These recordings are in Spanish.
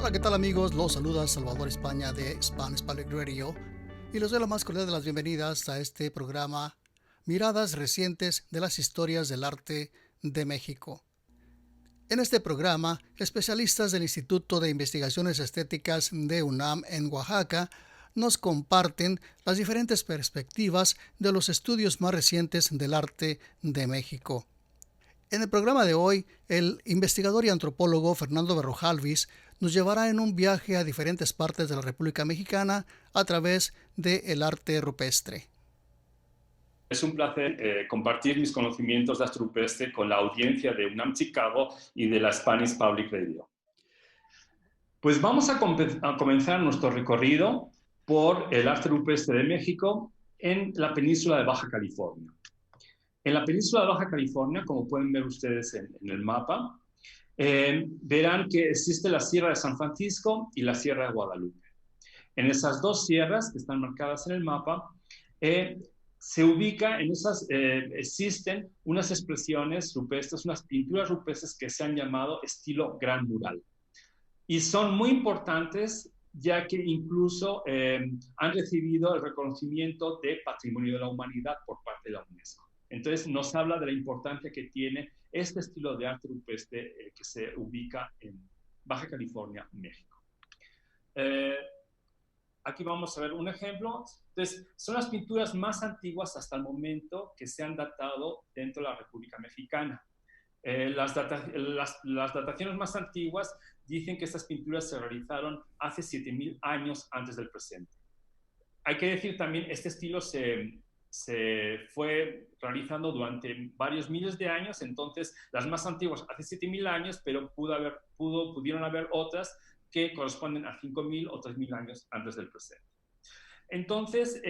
Hola, ¿qué tal amigos? Los saluda Salvador España de Spanish Public Radio y les doy la más cordial de las bienvenidas a este programa Miradas Recientes de las Historias del Arte de México. En este programa, especialistas del Instituto de Investigaciones Estéticas de UNAM en Oaxaca nos comparten las diferentes perspectivas de los estudios más recientes del arte de México. En el programa de hoy, el investigador y antropólogo Fernando Berrojalviz nos llevará en un viaje a diferentes partes de la República Mexicana a través del arte rupestre. Es un placer compartir mis conocimientos de arte rupestre con la audiencia de UNAM Chicago y de la Spanish Public Radio. Pues vamos a comenzar nuestro recorrido por el arte rupestre de México en la península de Baja California. En la península de Baja California, como pueden ver ustedes en el mapa, verán que existe la Sierra de San Francisco y la Sierra de Guadalupe. En esas dos sierras que están marcadas en el mapa, se ubica en esas, existen unas expresiones rupestres, unas pinturas rupestres que se han llamado estilo Gran Mural. Y son muy importantes ya que incluso han recibido el reconocimiento de Patrimonio de la Humanidad por parte de la UNESCO. Entonces nos habla de la importancia que tiene este estilo de arte rupestre que se ubica en Baja California, México. Aquí vamos a ver un ejemplo. Entonces, son las pinturas más antiguas hasta el momento que se han datado dentro de la República Mexicana. Las dataciones más antiguas dicen que estas pinturas se realizaron hace 7.000 años antes del presente. Hay que decir también, este estilo se fue realizando durante varios miles de años, entonces las más antiguas hace 7.000 años, pero pudieron haber otras que corresponden a 5.000 o 3.000 años antes del presente. Entonces,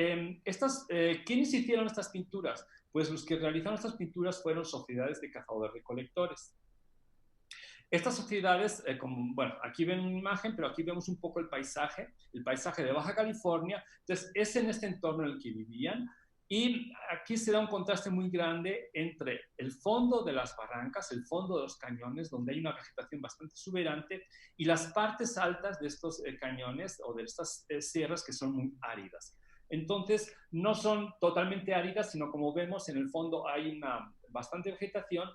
¿quiénes hicieron estas pinturas? Pues los que realizaron estas pinturas fueron sociedades de cazadores-recolectores. Estas sociedades, bueno, aquí ven una imagen, pero aquí vemos un poco el paisaje de Baja California. Entonces, es en este entorno en el que vivían. Y aquí se da un contraste muy grande entre el fondo de las barrancas, el fondo de los cañones, donde hay una vegetación bastante exuberante, y las partes altas de estos cañones o de estas sierras que son muy áridas. Entonces, no son totalmente áridas, sino como vemos, en el fondo hay una bastante vegetación,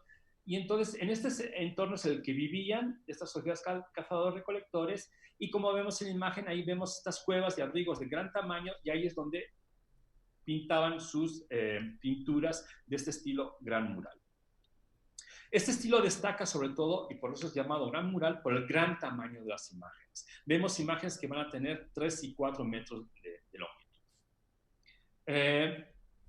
y entonces en este entorno es el que vivían estas sociedades cazadores-recolectores, y como vemos en la imagen, ahí vemos estas cuevas y abrigos de gran tamaño, y ahí es donde pintaban sus pinturas de este estilo Gran Mural. Este estilo destaca sobre todo, y por eso es llamado Gran Mural, por el gran tamaño de las imágenes. Vemos imágenes que van a tener 3 y 4 metros de longitud.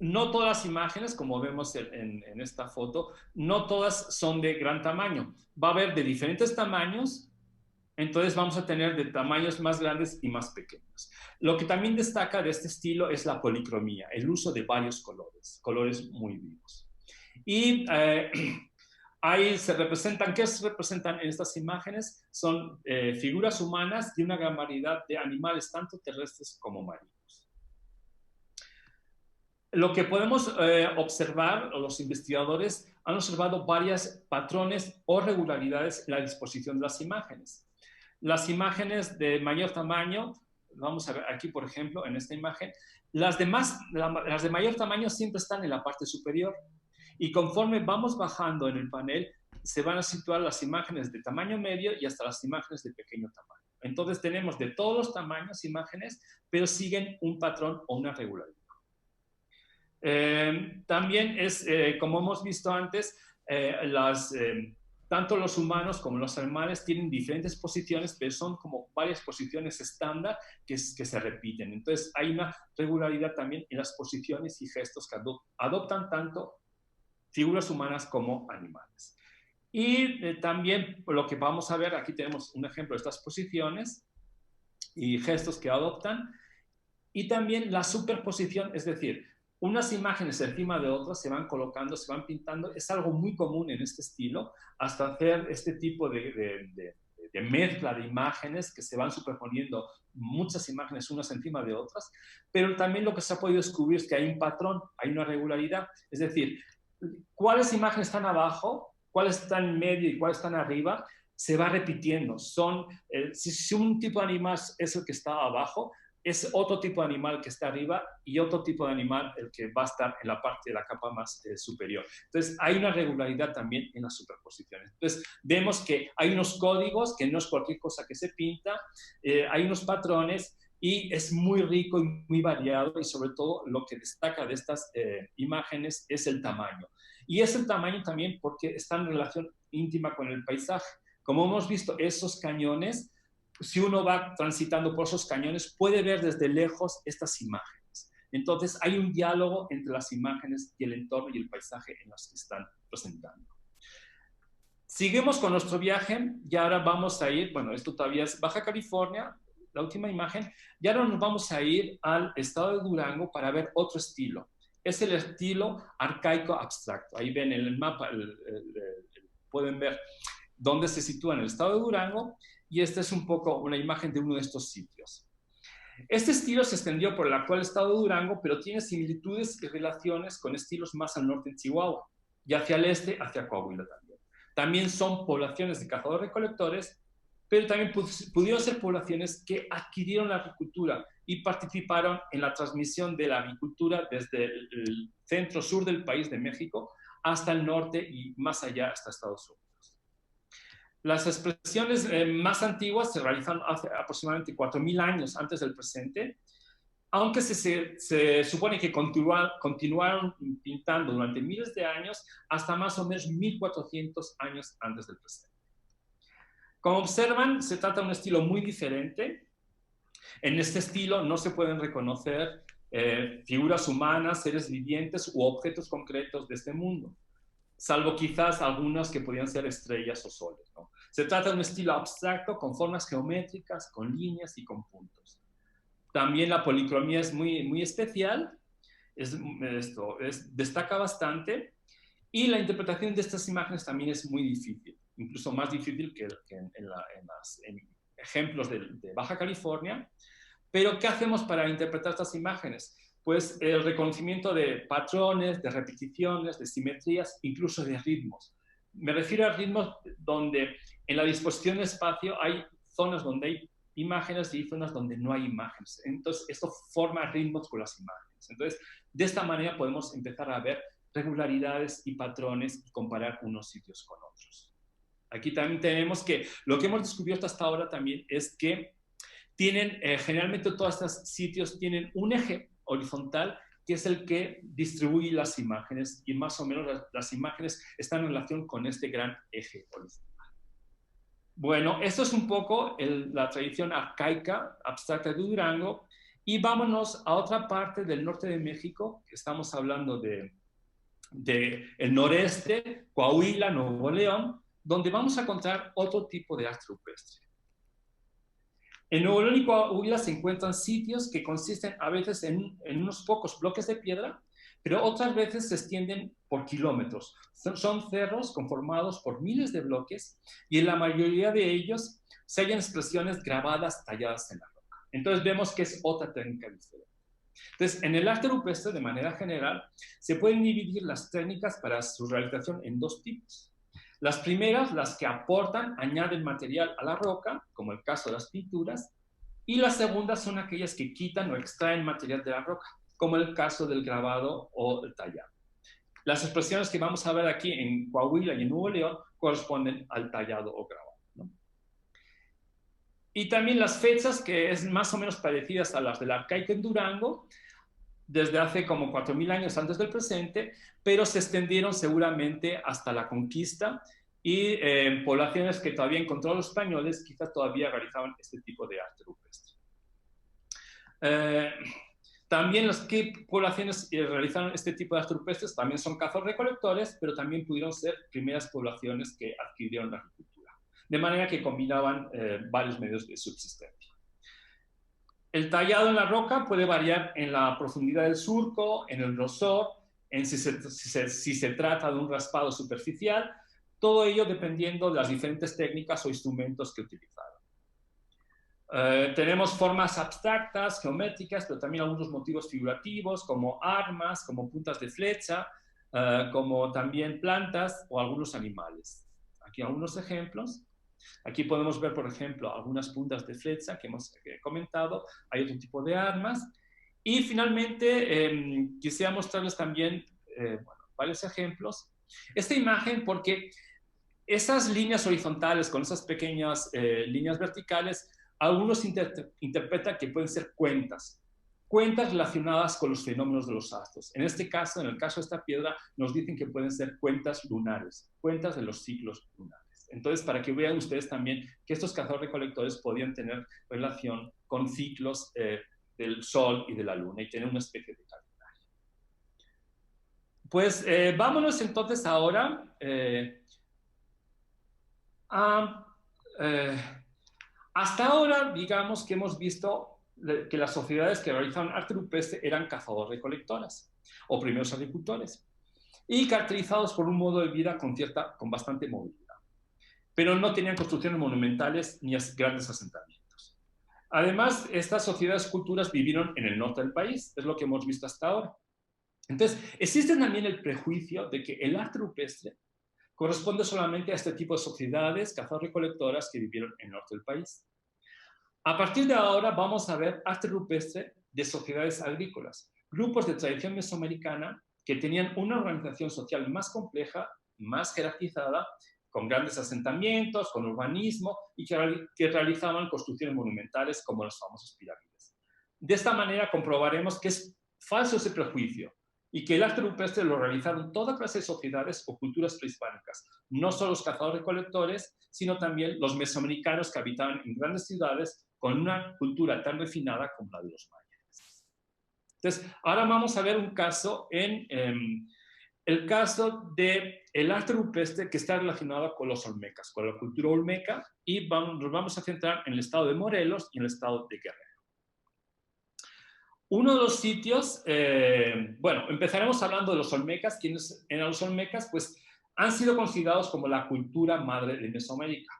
No todas las imágenes, como vemos en esta foto, no todas son de gran tamaño. Va a haber de diferentes tamaños, entonces vamos a tener de tamaños más grandes y más pequeños. Lo que también destaca de este estilo es la policromía, el uso de varios colores muy vivos. Y ahí se representan, ¿qué se representan en estas imágenes? Son figuras humanas y una gran variedad de animales, tanto terrestres como marinos. Lo que podemos observar, o los investigadores han observado varios patrones o regularidades en la disposición de las imágenes. Las imágenes de mayor tamaño, vamos a ver aquí, por ejemplo, en esta imagen, las de mayor tamaño siempre están en la parte superior. Y conforme vamos bajando en el panel, se van a situar las imágenes de tamaño medio y hasta las imágenes de pequeño tamaño. Entonces tenemos de todos los tamaños imágenes, pero siguen un patrón o una regularidad. También es, como hemos visto antes, tanto los humanos como los animales tienen diferentes posiciones, pero son como varias posiciones estándar que se repiten. Entonces hay una regularidad también en las posiciones y gestos que adoptan tanto figuras humanas como animales. Y también lo que vamos a ver, aquí tenemos un ejemplo de estas posiciones y gestos que adoptan, y también la superposición, es decir, unas imágenes encima de otras se van colocando, se van pintando. Es algo muy común en este estilo, hasta hacer este tipo de mezcla de imágenes que se van superponiendo muchas imágenes unas encima de otras, pero también lo que se ha podido descubrir es que hay un patrón, hay una regularidad, es decir, cuáles imágenes están abajo, cuáles están en medio y cuáles están arriba, se va repitiendo. Si un tipo de animal es el que está abajo, es otro tipo de animal que está arriba y otro tipo de animal el que va a estar en la parte de la capa más superior. Entonces, hay una regularidad también en las superposiciones. Entonces, vemos que hay unos códigos, que no es cualquier cosa que se pinta, hay unos patrones y es muy rico y muy variado, y sobre todo lo que destaca de estas imágenes es el tamaño. Y es el tamaño también porque está en relación íntima con el paisaje. Como hemos visto, esos cañones, si uno va transitando por esos cañones, puede ver desde lejos estas imágenes. Entonces, hay un diálogo entre las imágenes y el entorno y el paisaje en los que están presentando. Seguimos con nuestro viaje y ahora vamos a ir, bueno, esto todavía es Baja California, la última imagen, y ahora nos vamos a ir al estado de Durango para ver otro estilo. Es el estilo arcaico abstracto. Ahí ven en el mapa, pueden ver dónde se sitúa en el estado de Durango, y esta es un poco una imagen de uno de estos sitios. Este estilo se extendió por el actual estado de Durango, pero tiene similitudes y relaciones con estilos más al norte en Chihuahua y hacia el este, hacia Coahuila también. También son poblaciones de cazadores-recolectores, pero también pudieron ser poblaciones que adquirieron la agricultura y participaron en la transmisión de la agricultura desde el centro-sur del país de México hasta el norte y más allá hasta Estados Unidos. Las expresiones más antiguas se realizaron hace aproximadamente 4.000 años antes del presente, aunque se supone que continuaron pintando durante miles de años hasta más o menos 1.400 años antes del presente. Como observan, se trata de un estilo muy diferente. En este estilo no se pueden reconocer figuras humanas, seres vivientes u objetos concretos de este mundo, salvo quizás algunas que podrían ser estrellas o soles, ¿no? Se trata de un estilo abstracto con formas geométricas, con líneas y con puntos. También la policromía es muy especial, destaca bastante, y la interpretación de estas imágenes también es muy difícil, incluso más difícil que en ejemplos de Baja California. Pero, ¿qué hacemos para interpretar estas imágenes? Pues el reconocimiento de patrones, de repeticiones, de simetrías, incluso de ritmos. Me refiero a ritmos donde en la disposición del espacio hay zonas donde hay imágenes y zonas donde no hay imágenes. Entonces, esto forma ritmos con las imágenes. Entonces, de esta manera podemos empezar a ver regularidades y patrones y comparar unos sitios con otros. Aquí también tenemos que lo que hemos descubierto hasta ahora también es que tienen, generalmente todos estos sitios tienen un eje horizontal que es el que distribuye las imágenes, y más o menos las imágenes están en relación con este gran eje horizontal. Bueno, esto es un poco la tradición arcaica, abstracta de Durango, y vámonos a otra parte del norte de México, que estamos hablando de el noreste, Coahuila, Nuevo León, donde vamos a encontrar otro tipo de arte rupestre. En Nuevo León y Coahuila se encuentran sitios que consisten a veces en unos pocos bloques de piedra, pero otras veces se extienden por kilómetros. Son cerros conformados por miles de bloques y en la mayoría de ellos se hallan expresiones grabadas, talladas en la roca. Entonces vemos que es otra técnica diferente. Entonces, en el arte rupestre, de manera general, se pueden dividir las técnicas para su realización en dos tipos. Las primeras, las que aportan, añaden material a la roca, como el caso de las pinturas, y las segundas son aquellas que quitan o extraen material de la roca, como el caso del grabado o el tallado. Las expresiones que vamos a ver aquí en Coahuila y en Nuevo León corresponden al tallado o grabado, ¿no? Y también las fechas, que es más o menos parecidas a las del arcaico en Durango, desde hace como 4.000 años antes del presente, pero se extendieron seguramente hasta la conquista, y poblaciones que todavía encontraron los españoles quizás todavía realizaban este tipo de arte rupestre. También las que poblaciones realizaron este tipo de arte rupestres también son cazadores-recolectores, pero también pudieron ser primeras poblaciones que adquirieron la agricultura, de manera que combinaban varios medios de subsistencia. El tallado en la roca puede variar en la profundidad del surco, en el grosor, en si se trata de un raspado superficial, todo ello dependiendo de las diferentes técnicas o instrumentos que utilizaron. Tenemos formas abstractas, geométricas, pero también algunos motivos figurativos, como armas, como puntas de flecha, como también plantas o algunos animales. Aquí algunos ejemplos. Aquí podemos ver, por ejemplo, algunas puntas de flecha que hemos comentado. Hay otro tipo de armas. Y finalmente, quisiera mostrarles también bueno, varios ejemplos. Esta imagen, porque esas líneas horizontales con esas pequeñas líneas verticales, algunos interpretan que pueden ser cuentas relacionadas con los fenómenos de los astros. En este caso, en el caso de esta piedra, nos dicen que pueden ser cuentas lunares, cuentas de los ciclos lunares. Entonces, para que vean ustedes también que estos cazadores-recolectores podían tener relación con ciclos del Sol y de la Luna y tener una especie de calendario. Pues vámonos entonces ahora hasta ahora, digamos que hemos visto que las sociedades que realizaban arte rupestre eran cazadores-recolectoras o primeros agricultores y caracterizados por un modo de vida con bastante movilidad, pero no tenían construcciones monumentales ni grandes asentamientos. Además, estas sociedades culturas vivieron en el norte del país, es lo que hemos visto hasta ahora. Entonces, existe también el prejuicio de que el arte rupestre corresponde solamente a este tipo de sociedades cazadores-recolectoras que vivieron en el norte del país. A partir de ahora vamos a ver arte rupestre de sociedades agrícolas, grupos de tradición mesoamericana que tenían una organización social más compleja, más jerarquizada, con grandes asentamientos, con urbanismo y que realizaban construcciones monumentales como las famosas pirámides. De esta manera comprobaremos que es falso ese prejuicio y que el arte rupestre lo realizaron toda clase de sociedades o culturas prehispánicas, no solo los cazadores-recolectores, sino también los mesoamericanos que habitaban en grandes ciudades con una cultura tan refinada como la de los mayas. Entonces, ahora vamos a ver un caso el caso del arte rupestre que está relacionado con los olmecas, con la cultura olmeca, y nos vamos a centrar en el estado de Morelos y en el estado de Guerrero. Uno de los sitios, bueno, empezaremos hablando de los olmecas. ¿Quiénes eran los olmecas? Pues han sido considerados como la cultura madre de Mesoamérica,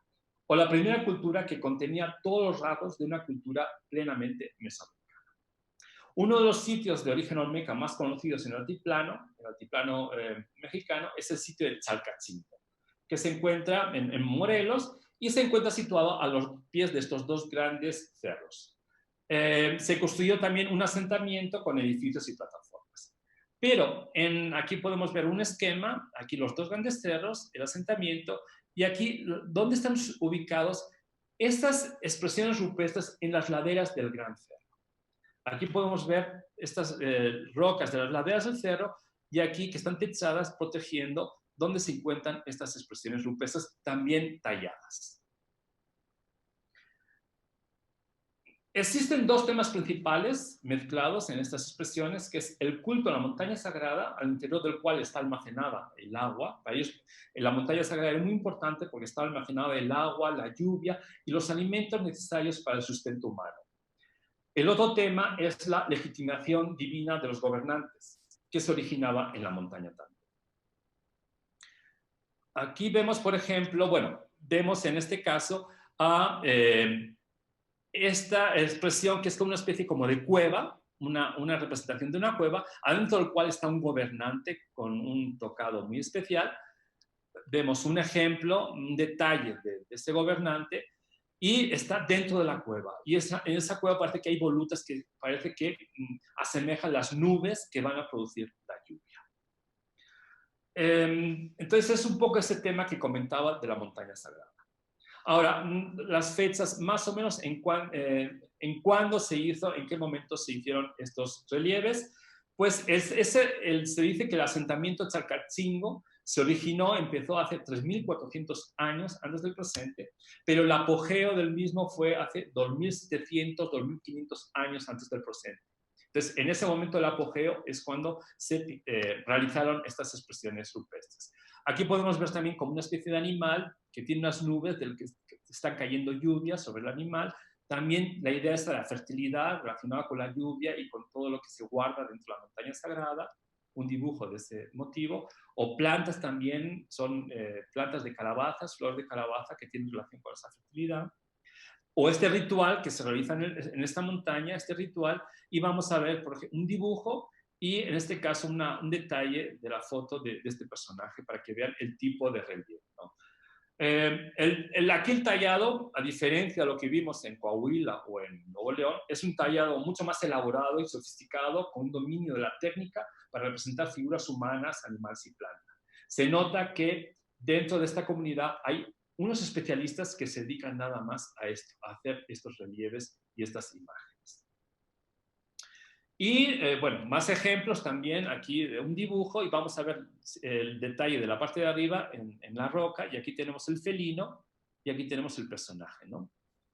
o la primera cultura que contenía todos los rasgos de una cultura plenamente mesoamericana. Uno de los sitios de origen olmeca más conocidos en el altiplano mexicano, es el sitio de Chalcatzingo, que se encuentra en Morelos y se encuentra situado a los pies de estos dos grandes cerros. Se construyó también un asentamiento con edificios y plataformas. Pero aquí podemos ver un esquema, aquí los dos grandes cerros, el asentamiento, y aquí, ¿dónde están ubicados estas expresiones rupestres? En las laderas del Gran Cerro. Aquí podemos ver estas rocas de las laderas del cerro y aquí que están techadas protegiendo donde se encuentran estas expresiones rupestres también talladas. Existen dos temas principales mezclados en estas expresiones, que es el culto a la montaña sagrada, al interior del cual está almacenada el agua. Para ellos, la montaña sagrada es muy importante porque está almacenada el agua, la lluvia y los alimentos necesarios para el sustento humano. El otro tema es la legitimación divina de los gobernantes, que se originaba en la montaña también. Aquí vemos, por ejemplo, bueno, vemos en este caso a esta expresión que es como una especie como de cueva, una representación de una cueva, adentro del cual está un gobernante con un tocado muy especial. Vemos un ejemplo, un detalle de ese gobernante y está dentro de la cueva. Y en esa cueva parece que hay volutas que parece que asemejan las nubes que van a producir la lluvia. Entonces es un poco ese tema que comentaba de la montaña sagrada. Ahora, las fechas más o menos en cuándo se hizo, en qué momento se hicieron estos relieves, pues se dice que el asentamiento Chalcatzingo se originó, empezó hace 3.400 años antes del presente, pero el apogeo del mismo fue hace 2.700, 2.500 años antes del presente. Entonces, en ese momento del apogeo es cuando se realizaron estas expresiones rupestres. Aquí podemos ver también como una especie de animal que tiene unas nubes del que están cayendo lluvias sobre el animal. También la idea es de la fertilidad relacionada con la lluvia y con todo lo que se guarda dentro de la montaña sagrada, un dibujo de ese motivo. O plantas también, son plantas de calabazas, flores de calabaza que tienen relación con esa fertilidad. O este ritual que se realiza en esta montaña, este ritual, y vamos a ver, por ejemplo, un dibujo y en este caso un detalle de la foto de este personaje para que vean el tipo de relieve, ¿no? Aquí el tallado, a diferencia de lo que vimos en Coahuila o en Nuevo León, es un tallado mucho más elaborado y sofisticado, con un dominio de la técnica para representar figuras humanas, animales y plantas. Se nota que dentro de esta comunidad hay unos especialistas que se dedican nada más a esto, a hacer estos relieves y estas imágenes. Y bueno, más ejemplos también aquí de un dibujo, y vamos a ver el detalle de la parte de arriba en la roca, y aquí tenemos el felino y aquí tenemos el personaje, ¿no?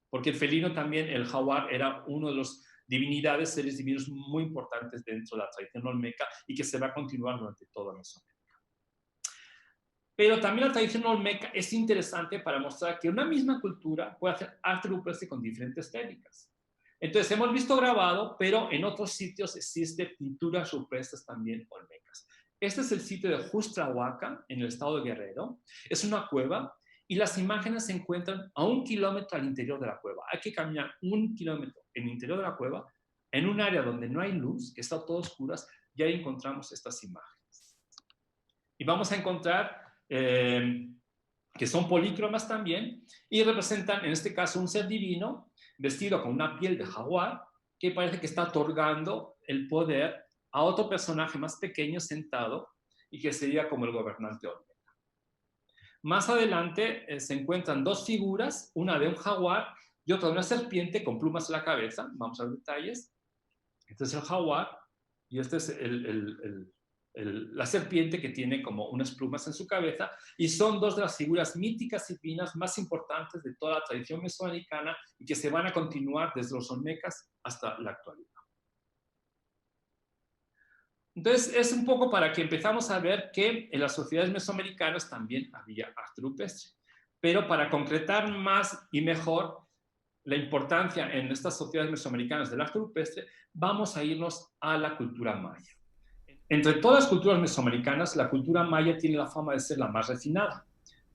Porque el felino también, el jaguar, era uno de los divinidades, seres divinos muy importantes dentro de la tradición olmeca y que se va a continuar durante toda Mesoamérica. Pero también la tradición olmeca es interesante para mostrar que una misma cultura puede hacer arte rupestre con diferentes técnicas. Entonces, hemos visto grabado, pero en otros sitios existen pinturas rupestres también olmecas. Este es el sitio de Justrahuaca, en el estado de Guerrero. Es una cueva y las imágenes se encuentran a 1 kilómetro al interior de la cueva. Hay que caminar 1 kilómetro en el interior de la cueva, en un área donde no hay luz, que está todo oscuras, y ahí encontramos estas imágenes. Y vamos a encontrar que son polícromas también, y representan, en este caso, un ser divino vestido con una piel de jaguar, que parece que está otorgando el poder a otro personaje más pequeño sentado, y que sería como el gobernante olmeca. Más adelante se encuentran dos figuras, una de un jaguar y otra de una serpiente con plumas en la cabeza. Vamos a ver detalles. Este es el jaguar y este es la serpiente, que tiene como unas plumas en su cabeza, y son dos de las figuras míticas y divinas más importantes de toda la tradición mesoamericana y que se van a continuar desde los olmecas hasta la actualidad. Entonces, es un poco para que empezamos a ver que en las sociedades mesoamericanas también había arte rupestre. Pero para concretar más y mejor la importancia en estas sociedades mesoamericanas del arte rupestre, vamos a irnos a la cultura maya. Entre todas las culturas mesoamericanas, la cultura maya tiene la fama de ser la más refinada,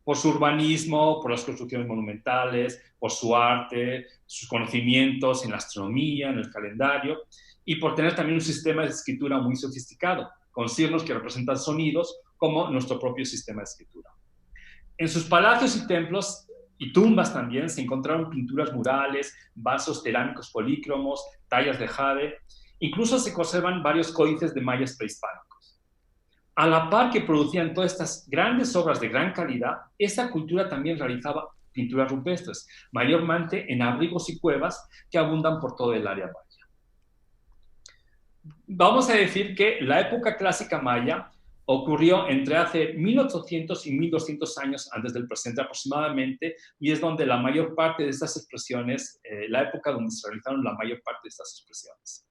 por su urbanismo, por las construcciones monumentales, por su arte, sus conocimientos en la astronomía, en el calendario, y por tener también un sistema de escritura muy sofisticado, con signos que representan sonidos, como nuestro propio sistema de escritura. En sus palacios y templos y tumbas también se encontraron pinturas murales, vasos cerámicos polícromos, tallas de jade. Incluso se conservan varios códices de mayas prehispánicos. A la par que producían todas estas grandes obras de gran calidad, esa cultura también realizaba pinturas rupestres, mayormente en abrigos y cuevas que abundan por todo el área maya. Vamos a decir que la época clásica maya ocurrió entre hace 1800 y 1200 años antes del presente aproximadamente, y es donde la mayor parte de estas expresiones, la época donde se realizaron la mayor parte de estas expresiones.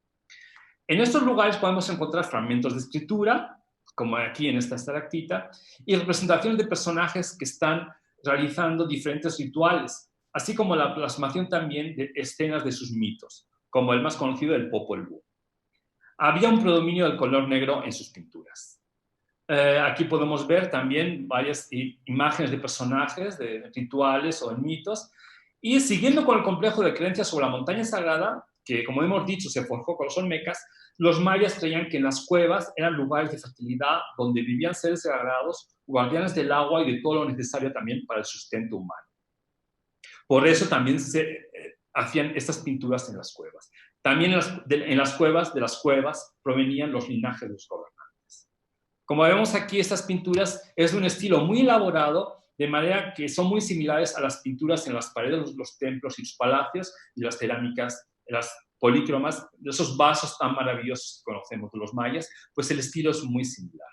En estos lugares podemos encontrar fragmentos de escritura, como aquí en esta estalactita, y representaciones de personajes que están realizando diferentes rituales, así como la plasmación también de escenas de sus mitos, como el más conocido, el Popol Vuh. Había un predominio del color negro en sus pinturas. Aquí podemos ver también varias imágenes de personajes, de rituales o de mitos, y siguiendo con el complejo de creencias sobre la montaña sagrada, que como hemos dicho se forjó con los olmecas, los mayas creían que en las cuevas eran lugares de fertilidad donde vivían seres sagrados, guardianes del agua y de todo lo necesario también para el sustento humano. Por eso también se hacían estas pinturas en las cuevas. También en las cuevas de las cuevas provenían los linajes de los gobernantes. Como vemos aquí, estas pinturas es de un estilo muy elaborado, de manera que son muy similares a las pinturas en las paredes de los templos y los palacios y las cerámicas, las polícromas, de esos vasos tan maravillosos que conocemos de los mayas, pues el estilo es muy similar.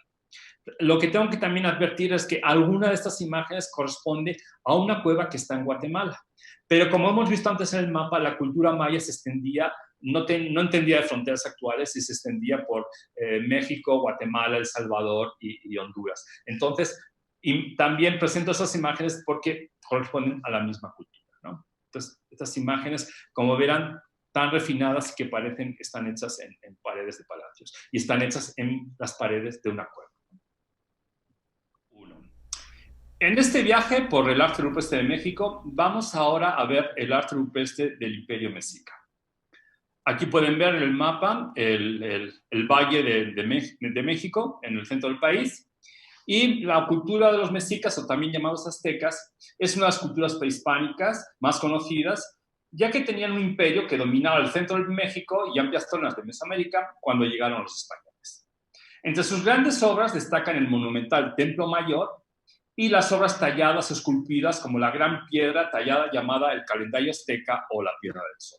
Lo que tengo que también advertir es que alguna de estas imágenes corresponde a una cueva que está en Guatemala. Pero como hemos visto antes en el mapa, la cultura maya se extendía, no entendía de fronteras actuales, y se extendía por México, Guatemala, El Salvador y Honduras. Entonces, y también presento esas imágenes porque corresponden a la misma cultura, ¿no? Entonces, estas imágenes, como verán, tan refinadas que parecen que están hechas en paredes de palacios y están hechas en las paredes de una cueva. En este viaje por el arte rupestre de México, vamos ahora a ver el arte rupestre del Imperio Mexica. Aquí pueden ver en el mapa el Valle de México, en el centro del país, Y la cultura de los mexicas, o también llamados aztecas, es una de las culturas prehispánicas más conocidas, ya que tenían un imperio que dominaba el centro de México y amplias zonas de Mesoamérica cuando llegaron los españoles. Entre sus grandes obras destacan el monumental Templo Mayor y las obras talladas, esculpidas, como la gran piedra tallada llamada el calendario azteca o la Piedra del Sol.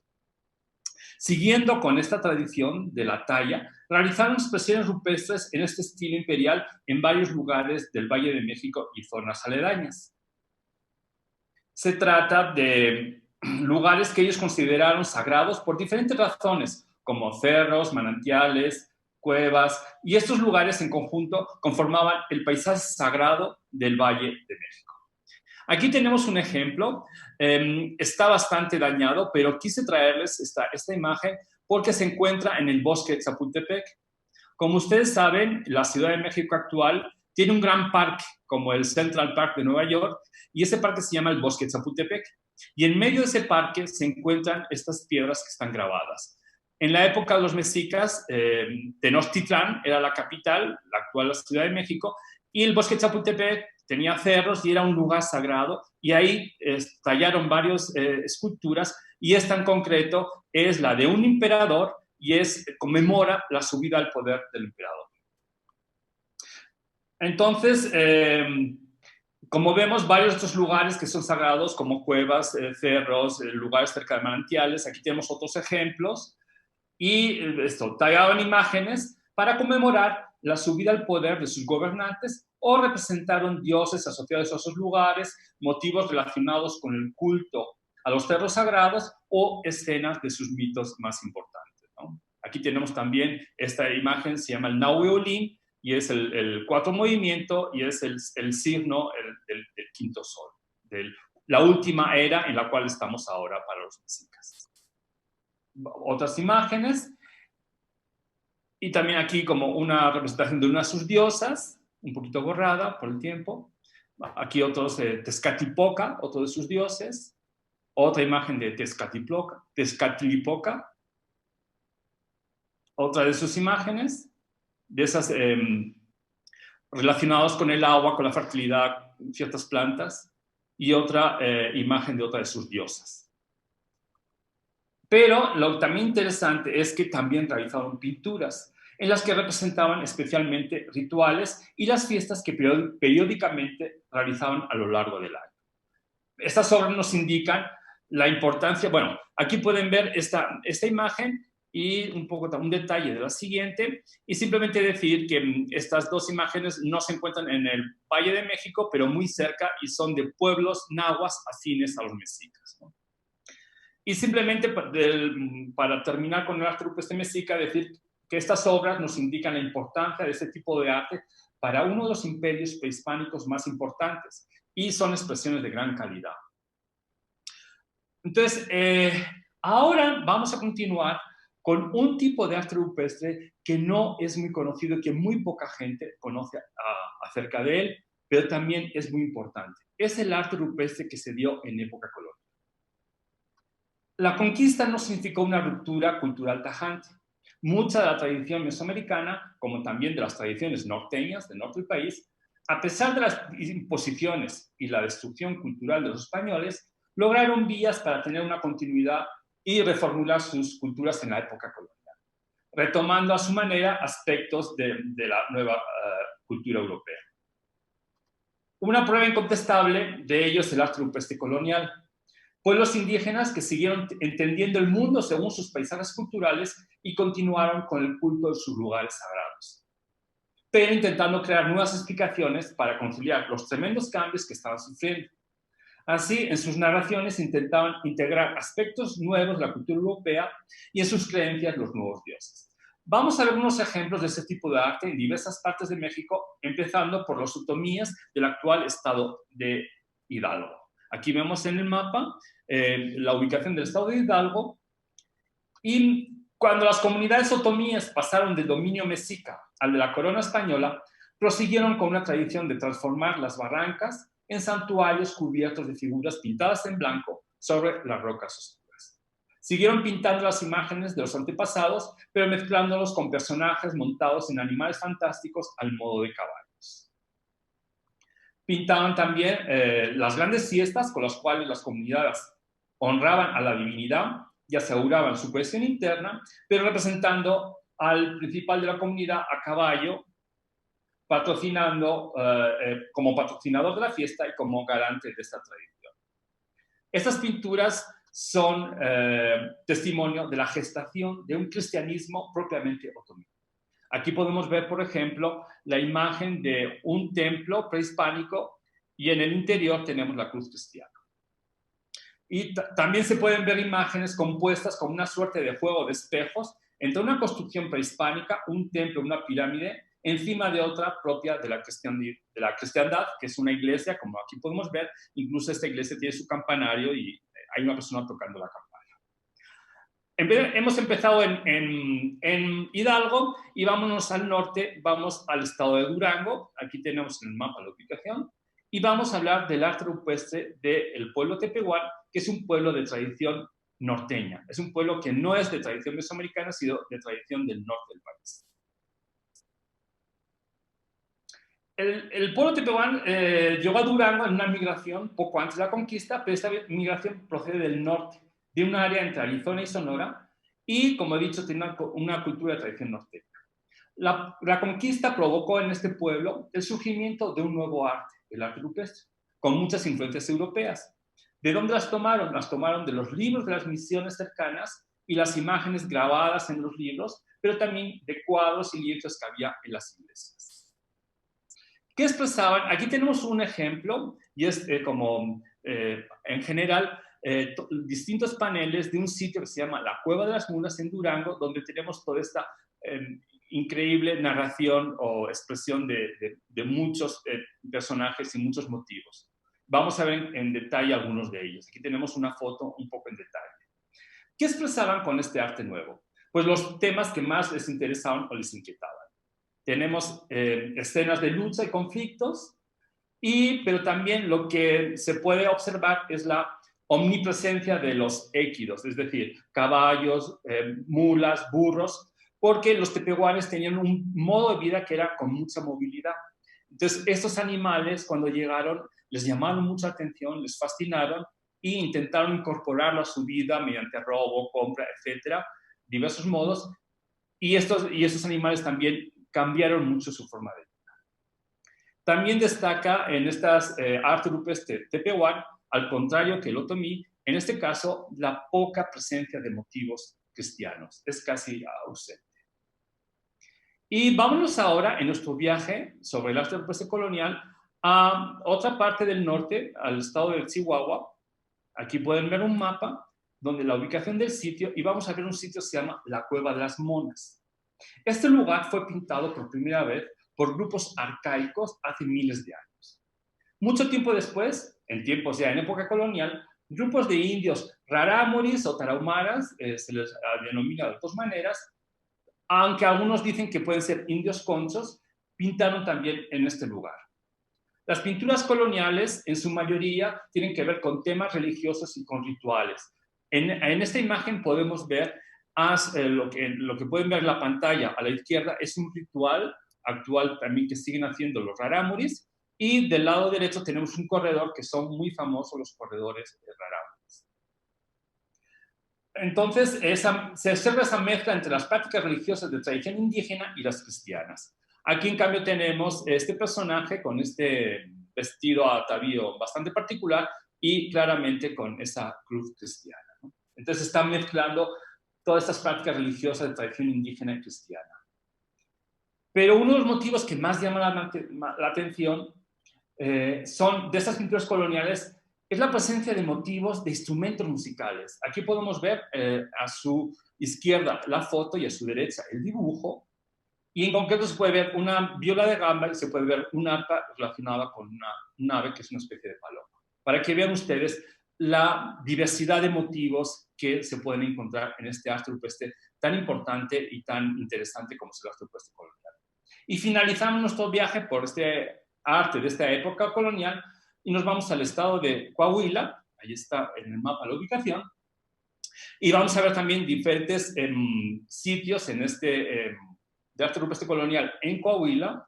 Siguiendo con esta tradición de la talla, realizaron expresiones rupestres en este estilo imperial en varios lugares del Valle de México y zonas aledañas. Se trata de lugares que ellos consideraron sagrados por diferentes razones, como cerros, manantiales, cuevas, y estos lugares en conjunto conformaban el paisaje sagrado del Valle de México. Aquí tenemos un ejemplo, está bastante dañado, pero quise traerles esta imagen porque se encuentra en el bosque de Chapultepec. Como ustedes saben, la Ciudad de México actual tiene un gran parque, como el Central Park de Nueva York, y ese parque se llama el Bosque de Chapultepec. Y en medio de ese parque se encuentran estas piedras que están grabadas. En la época de los mexicas, Tenochtitlán era la capital, la actual Ciudad de México, y el Bosque de Chapultepec tenía cerros y era un lugar sagrado, y ahí tallaron varias esculturas, y esta en concreto es la de un emperador y conmemora la subida al poder del emperador. Entonces, como vemos, varios de estos lugares que son sagrados, como cuevas, cerros, lugares cerca de manantiales, aquí tenemos otros ejemplos, y tallaban imágenes para conmemorar la subida al poder de sus gobernantes o representaron dioses asociados a esos lugares, motivos relacionados con el culto a los cerros sagrados o escenas de sus mitos más importantes, ¿no? Aquí tenemos también esta imagen, se llama el Nahuelolín, y es el cuatro movimiento y es el signo del quinto sol, de la última era en la cual estamos ahora para los mexicas. Otras imágenes, y también aquí como una representación de una de sus diosas, un poquito borrada por el tiempo. Aquí otros de Tezcatlipoca, otro de sus dioses. Otra imagen de Tezcatlipoca. Otra de sus imágenes, de esas relacionadas con el agua, con la fertilidad, ciertas plantas. Y otra imagen de otra de sus diosas. Pero lo también interesante es que también realizaron pinturas en las que representaban especialmente rituales y las fiestas que periódicamente realizaban a lo largo del año. Estas obras nos indican la importancia, bueno, aquí pueden ver esta imagen y un detalle de la siguiente, y simplemente decir que estas dos imágenes no se encuentran en el Valle de México, pero muy cerca, y son de pueblos nahuas afines a los mexicas, ¿no? Y simplemente para terminar con el arte rupestre mexica, decir que estas obras nos indican la importancia de este tipo de arte para uno de los imperios prehispánicos más importantes, y son expresiones de gran calidad. Entonces, ahora vamos a continuar con un tipo de arte rupestre que no es muy conocido y que muy poca gente conoce acerca de él, pero también es muy importante. Es el arte rupestre que se dio en época colonial. La conquista no significó una ruptura cultural tajante. Mucha de la tradición mesoamericana, como también de las tradiciones norteñas del norte del país, a pesar de las imposiciones y la destrucción cultural de los españoles, lograron vías para tener una continuidad y reformular sus culturas en la época colonial, retomando a su manera aspectos de la nueva cultura europea. Una prueba incontestable de ello es el arte rupestre colonial. Pueblos indígenas que siguieron entendiendo el mundo según sus paisajes culturales y continuaron con el culto de sus lugares sagrados, pero intentando crear nuevas explicaciones para conciliar los tremendos cambios que estaban sufriendo. Así, en sus narraciones intentaban integrar aspectos nuevos de la cultura europea y en sus creencias los nuevos dioses. Vamos a ver unos ejemplos de ese tipo de arte en diversas partes de México, empezando por los otomíes del actual estado de Hidalgo. Aquí vemos en el mapa la ubicación del estado de Hidalgo, y cuando las comunidades otomíes pasaron del dominio mexica al de la corona española, prosiguieron con una tradición de transformar las barrancas en santuarios cubiertos de figuras pintadas en blanco sobre las rocas oscuras. Siguieron pintando las imágenes de los antepasados, pero mezclándolos con personajes montados en animales fantásticos al modo de caballos. pintaban también las grandes fiestas con las cuales las comunidades honraban a la divinidad y aseguraban su cohesión interna, pero representando al principal de la comunidad a caballo, patrocinando como patrocinador de la fiesta y como garante de esta tradición. Estas pinturas son testimonio de la gestación de un cristianismo propiamente otomí. Aquí podemos ver, por ejemplo, la imagen de un templo prehispánico y en el interior tenemos la cruz cristiana. Y también se pueden ver imágenes compuestas con una suerte de juego de espejos entre una construcción prehispánica, un templo, una pirámide, encima de otra propia de la cristiandad, que es una iglesia, como aquí podemos ver. Incluso esta iglesia tiene su campanario y hay una persona tocando la campana. Hemos empezado en Hidalgo y vámonos al norte, vamos al estado de Durango. Aquí tenemos en el mapa la ubicación. Y vamos a hablar del arte rupestre del pueblo tepehuán, que es un pueblo de tradición norteña. Es un pueblo que no es de tradición mesoamericana, sino de tradición del norte del país. El pueblo tepehuán llegó a Durango en una migración poco antes de la conquista, pero esta migración procede del norte, de un área entre Arizona y Sonora, y, como he dicho, tiene una cultura de tradición norteña. La conquista provocó en este pueblo el surgimiento de un nuevo arte, el arte rupestre, con muchas influencias europeas. ¿De dónde las tomaron? Las tomaron de los libros de las misiones cercanas y las imágenes grabadas en los libros, pero también de cuadros y lienzos que había en las iglesias. ¿Qué expresaban? Aquí tenemos un ejemplo, y es en general distintos paneles de un sitio que se llama La Cueva de las Mulas en Durango, donde tenemos toda esta increíble narración o expresión de muchos personajes y muchos motivos. Vamos a ver en detalle algunos de ellos. Aquí tenemos una foto un poco en detalle. ¿Qué expresaban con este arte nuevo? Pues los temas que más les interesaban o les inquietaban. Tenemos escenas de lucha y conflictos, pero también lo que se puede observar es la omnipresencia de los équidos, es decir, caballos, mulas, burros, porque los tepehuanes tenían un modo de vida que era con mucha movilidad. Entonces, estos animales, cuando llegaron, les llamaron mucha atención, les fascinaron e intentaron incorporarlo a su vida mediante robo, compra, etcétera, diversos modos, y estos animales también cambiaron mucho su forma de vida. También destaca en estas arte rupestre tepehuán, al contrario que el otomí, en este caso, la poca presencia de motivos cristianos, es casi ausente. Y vámonos ahora en nuestro viaje sobre el arte rupestre colonial a otra parte del norte, al estado de Chihuahua. Aquí pueden ver un mapa donde la ubicación del sitio, y vamos a ver un sitio que se llama la Cueva de las Monas. Este lugar fue pintado por primera vez por grupos arcaicos hace miles de años. Mucho tiempo después, en época colonial, grupos de indios rarámuris o tarahumaras, se les denomina de dos maneras, aunque algunos dicen que pueden ser indios conchos, pintaron también en este lugar. Las pinturas coloniales, en su mayoría, tienen que ver con temas religiosos y con rituales. En esta imagen podemos ver lo que pueden ver en la pantalla a la izquierda es un ritual actual también que siguen haciendo los rarámuris, y del lado derecho tenemos un corredor que son muy famosos los corredores rarámuris. Entonces, se observa esa mezcla entre las prácticas religiosas de tradición indígena y las cristianas. Aquí, en cambio, tenemos este personaje con este vestido atavío bastante particular y claramente con esa cruz cristiana, ¿no? Entonces, están mezclando todas estas prácticas religiosas de tradición indígena y cristiana. Pero uno de los motivos que más llama la atención son de estas pinturas coloniales es la presencia de motivos de instrumentos musicales. Aquí podemos ver a su izquierda la foto y a su derecha el dibujo, y en concreto se puede ver una viola de gamba y se puede ver un arpa relacionada con un ave que es una especie de paloma, para que vean ustedes la diversidad de motivos que se pueden encontrar en este arte rupestre tan importante y tan interesante como es el arte rupestre colonial. Y finalizamos nuestro viaje por este arte de esta época colonial y nos vamos al estado de Coahuila. Ahí está en el mapa la ubicación, y vamos a ver también diferentes sitios en de arte rupestre colonial en Coahuila,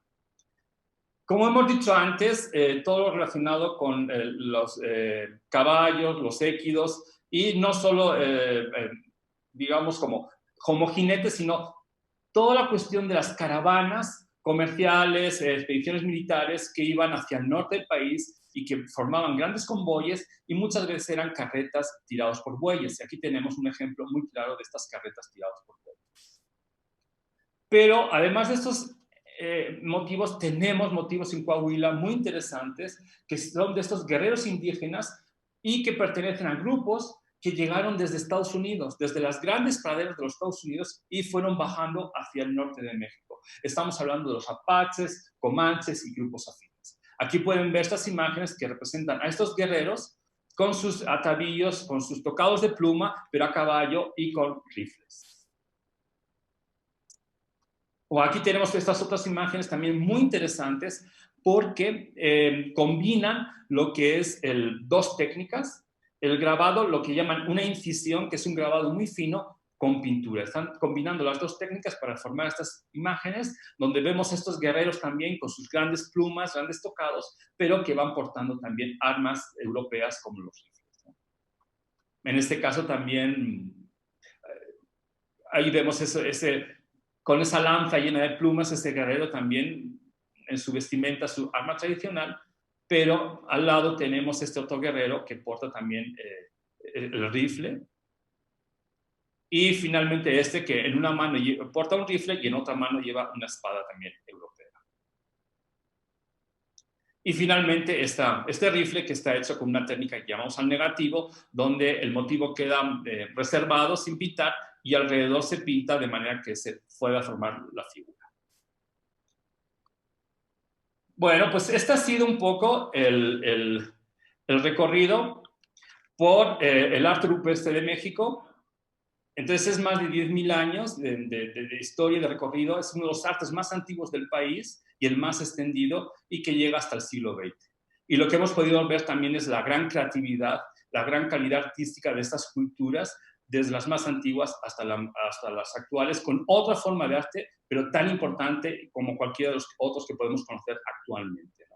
Como hemos dicho antes, todo lo relacionado con los caballos, los équidos, y no solo, digamos, como jinetes, sino toda la cuestión de las caravanas comerciales, expediciones militares que iban hacia el norte del país y que formaban grandes convoyes y muchas veces eran carretas tiradas por bueyes. Y aquí tenemos un ejemplo muy claro de estas carretas tiradas por bueyes. Pero además de estos motivos, tenemos motivos en Coahuila muy interesantes, que son de estos guerreros indígenas y que pertenecen a grupos que llegaron desde Estados Unidos, desde las grandes praderas de los Estados Unidos y fueron bajando hacia el norte de México. Estamos hablando de los apaches, comanches y grupos afines. Aquí pueden ver estas imágenes que representan a estos guerreros con sus atavíos, con sus tocados de pluma, pero a caballo y con rifles. O aquí tenemos estas otras imágenes también muy interesantes porque combinan lo que es dos técnicas, el grabado, lo que llaman una incisión, que es un grabado muy fino, con pintura. Están combinando las dos técnicas para formar estas imágenes, donde vemos estos guerreros también con sus grandes plumas, grandes tocados, pero que van portando también armas europeas como los rifles, ¿no? En este caso también, ahí vemos con esa lanza llena de plumas, este guerrero también en su vestimenta, su arma tradicional, pero al lado tenemos este otro guerrero que porta también el rifle, y finalmente este que en una mano porta un rifle y en otra mano lleva una espada también europea. Y finalmente este rifle que está hecho con una técnica que llamamos al negativo, donde el motivo queda reservado sin pintar y alrededor se pinta de manera que se pueda formar la figura. Bueno, pues este ha sido un poco el recorrido por el arte rupestre de México. Entonces es más de 10.000 años de historia, de recorrido. Es uno de los artes más antiguos del país y el más extendido y que llega hasta el siglo XX. Y lo que hemos podido ver también es la gran creatividad, la gran calidad artística de estas culturas, desde las más antiguas hasta las actuales, con otra forma de arte, pero tan importante como cualquiera de los otros que podemos conocer actualmente, ¿no?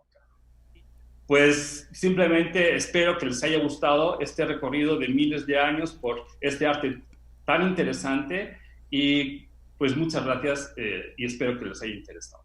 Pues simplemente espero que les haya gustado este recorrido de miles de años por este arte tan interesante y pues muchas gracias y espero que les haya interesado.